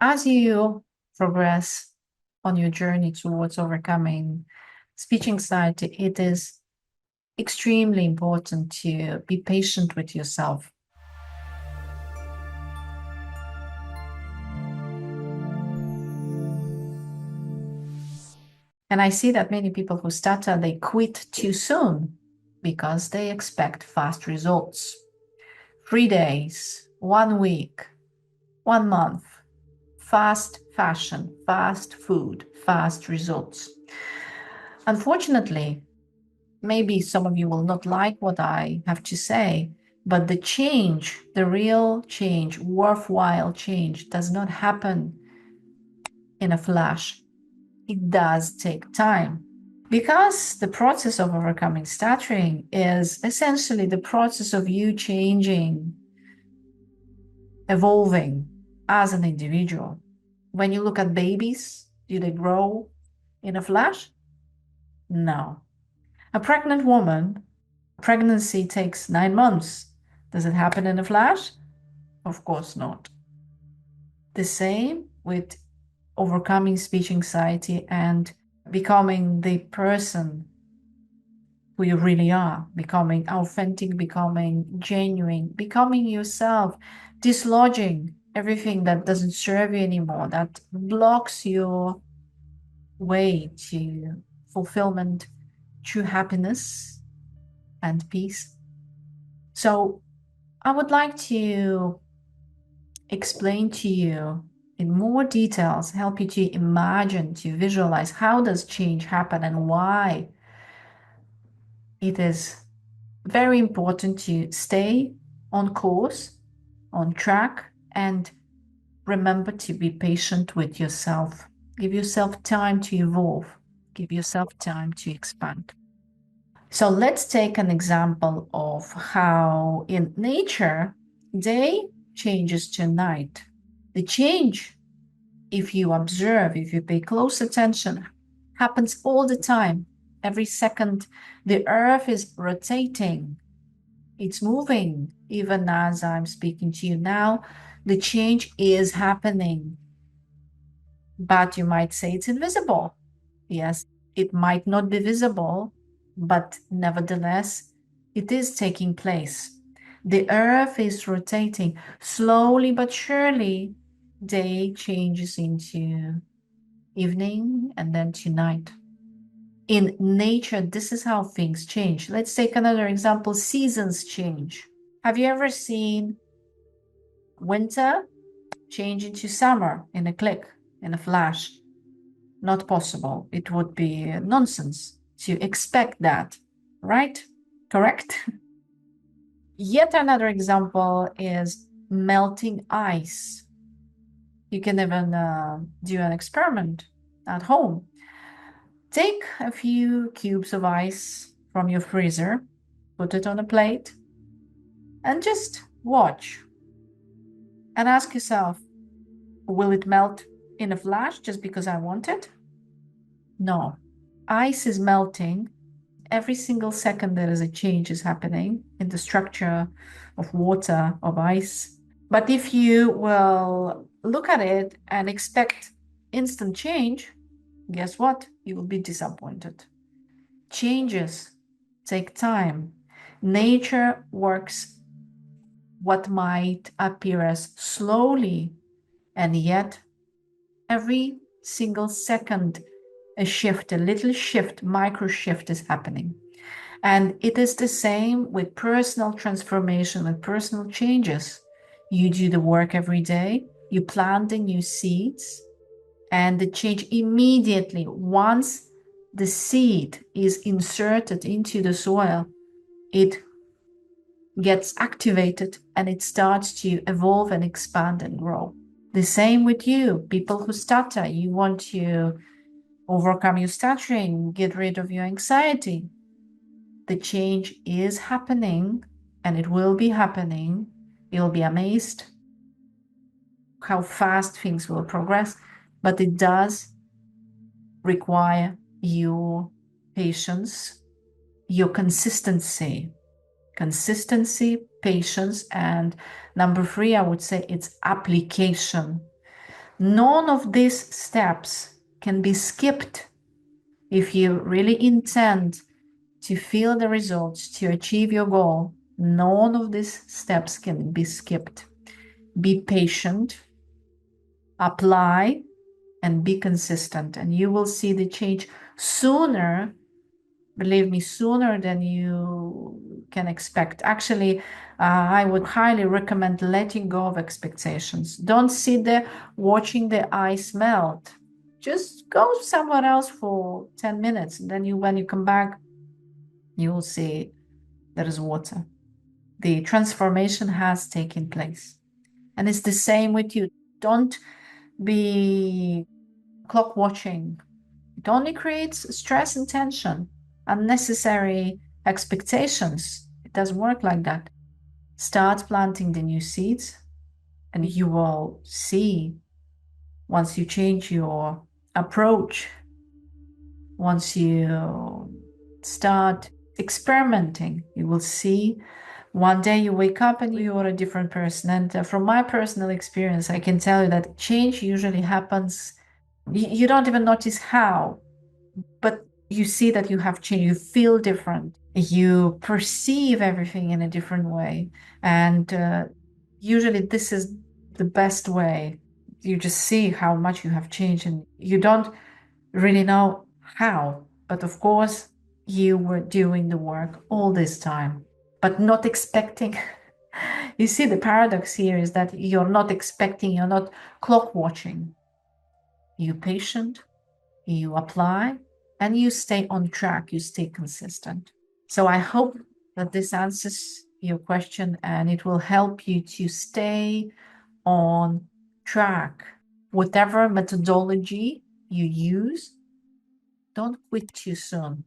As you progress on your journey towards overcoming speech anxiety, it is extremely important to be patient with yourself. And I see that many people who stutter, they quit too soon because they expect fast results. 3 days, 1 week, 1 month, fast fashion, fast food, fast results. Unfortunately, maybe some of you will not like what I have to say, but the change, the real change, worthwhile change, does not happen in a flash. It does take time. Because the process of overcoming stuttering is essentially the process of you changing, evolving as an individual. When you look at babies, do they grow in a flash? No. A pregnant woman, pregnancy takes 9 months. Does it happen in a flash? Of course not. The same with overcoming speech anxiety and becoming the person who you really are, becoming authentic, becoming genuine, becoming yourself, dislodging everything that doesn't serve you anymore, that blocks your way to fulfillment, true happiness, and peace. So I would like to explain to you in more details, help you to imagine, to visualize how does change happen and why it is very important to stay on course, on track, and remember to be patient with yourself. Give yourself time to evolve. Give yourself time to expand. So let's take an example of how in nature, day changes to night. The change, if you observe, if you pay close attention, happens all the time. Every second, the earth is rotating. It's moving. Even as I'm speaking to you now, the change is happening. But you might say it's invisible. Yes, it might not be visible, but nevertheless, it is taking place. The earth is rotating slowly but surely. Day changes into evening and then to night. In nature, this is how things change. Let's take another example. Seasons change. Have you ever seen winter change into summer in a click, in a flash? Not possible. It would be nonsense to expect that, right? Correct? Yet another example is melting ice. You can even do an experiment at home. Take a few cubes of ice from your freezer, put it on a plate, and just watch. And ask yourself, will it melt in a flash just because I want it? No. Ice is melting. Every single second there is a change is happening in the structure of water, of ice. But if you will look at it and expect instant change, guess what? You will be disappointed. Changes take time. Nature works what might appear as slowly, and yet every single second a shift, a little shift, micro shift is happening. And it is the same with personal transformation, with personal changes. You do the work every day, you plant the new seeds, and the change immediately, once the seed is inserted into the soil, it gets activated and it starts to evolve and expand and grow. The same with you, people who stutter. You want to overcome your stuttering, get rid of your anxiety. The change is happening and it will be happening. You'll be amazed how fast things will progress, but it does require your patience, your consistency, patience, and number 3, I would say it's application. None of these steps can be skipped if you really intend to feel the results, to achieve your goal. None of these steps can be skipped. Be patient, apply, and be consistent, and you will see the change sooner. Believe me, sooner than you can expect. Actually, I would highly recommend letting go of expectations. Don't sit there watching the ice melt. Just go somewhere else for 10 minutes. And then when you come back, you will see there is water. The transformation has taken place. And it's the same with you. Don't be clock watching. It only creates stress and tension, unnecessary expectations. It doesn't work like that. Start planting the new seeds, and you will see, once you change your approach, once you start experimenting, you will see one day you wake up and you are a different person. And from my personal experience, I can tell you that change usually happens. You don't even notice how, but you see that you have changed. You feel different. You perceive everything in a different way. And usually, this is the best way. You just see how much you have changed, and you don't really know how. But of course, you were doing the work all this time, but not expecting. You see, the paradox here is that you're not expecting, you're not clock watching. You're patient, you apply, and you stay on track, you stay consistent. So I hope that this answers your question and it will help you to stay on track. Whatever methodology you use, don't quit too soon.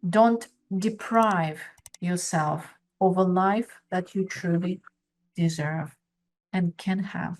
Don't deprive yourself of a life that you truly deserve and can have.